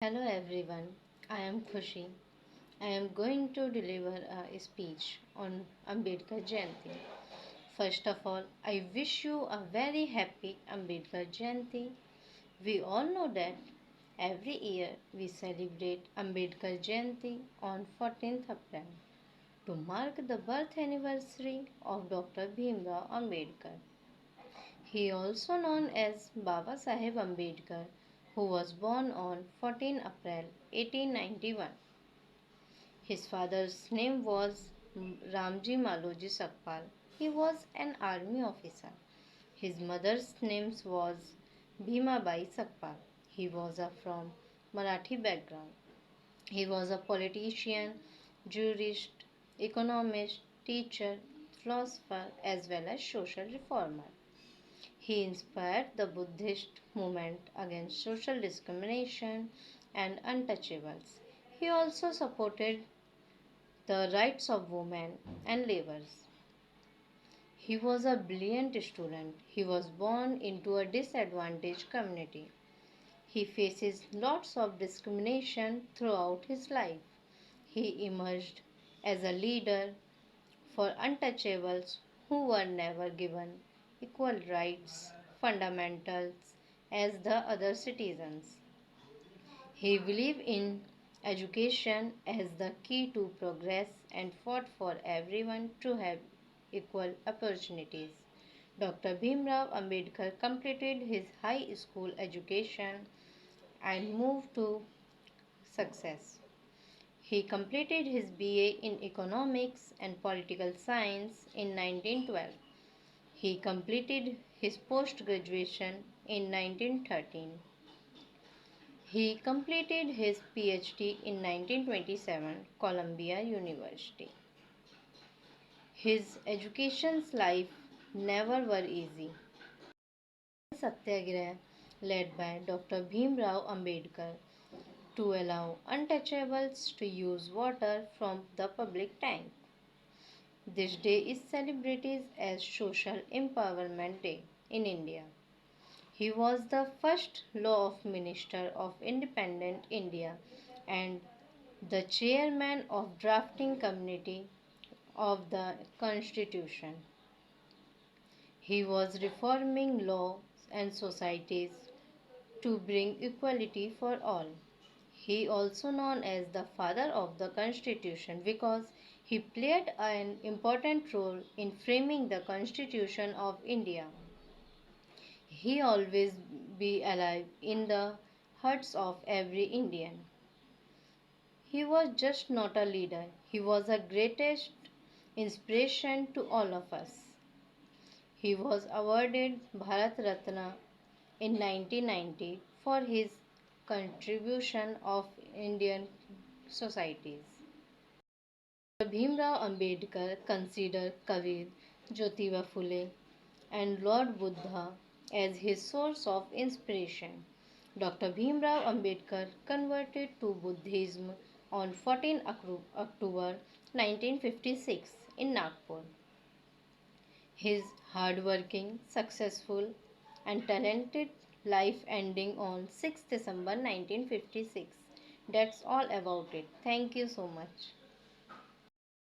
Hello everyone, I am Khushi. I am going to deliver a speech on Ambedkar Jayanti. First of all, I wish you a very happy Ambedkar Jayanti. We all know that every year we celebrate Ambedkar Jayanti on 14th April to mark the birth anniversary of Dr. Bhimrao Ambedkar. He also known as Baba Saheb Ambedkar, who was born on 14 April 1891. His father's name was Ramji Maloji Sakpal. He was an army officer. His mother's name was Bhima Bai Sakpal. He was from Marathi background. He was a politician, jurist, economist, teacher, philosopher, as well as social reformer. He inspired the Buddhist movement against social discrimination and untouchables. He also supported the rights of women and laborers. He was a brilliant student. He was born into a disadvantaged community. He faces lots of discrimination throughout his life. He emerged as a leader for untouchables who were never given equal rights, fundamentals as the other citizens. He believed in education as the key to progress and fought for everyone to have equal opportunities. Dr. Bhimrao Ambedkar completed his high school education and moved to success. He completed his BA in Economics and Political Science in 1912. He completed his post graduation in 1913. He completed his PhD in 1927, Columbia University. His education's life never were easy. Satyagrah led by Dr. Bhimrao Ambedkar to allow untouchables to use water from the public tank. This day is celebrated as Social Empowerment Day in India. He was the first Law Minister of independent India and the chairman of drafting committee of the constitution. He was reforming laws and societies to bring equality for all. He also known as the father of the constitution because he played an important role in framing the constitution of India. He always be alive in the hearts of every Indian. He was just not a leader, he was a greatest inspiration to all of us. He was awarded Bharat Ratna in 1990 for his contribution of Indian societies. Bhimrao Ambedkar considered Kabir, Jyotiba Phule, and Lord Buddha as his source of inspiration. Dr. Bhimrao Ambedkar converted to Buddhism on 14 October 1956 in Nagpur. His hardworking, successful, and talented life ending on 6 December 1956. That's all about it. Thank you so much.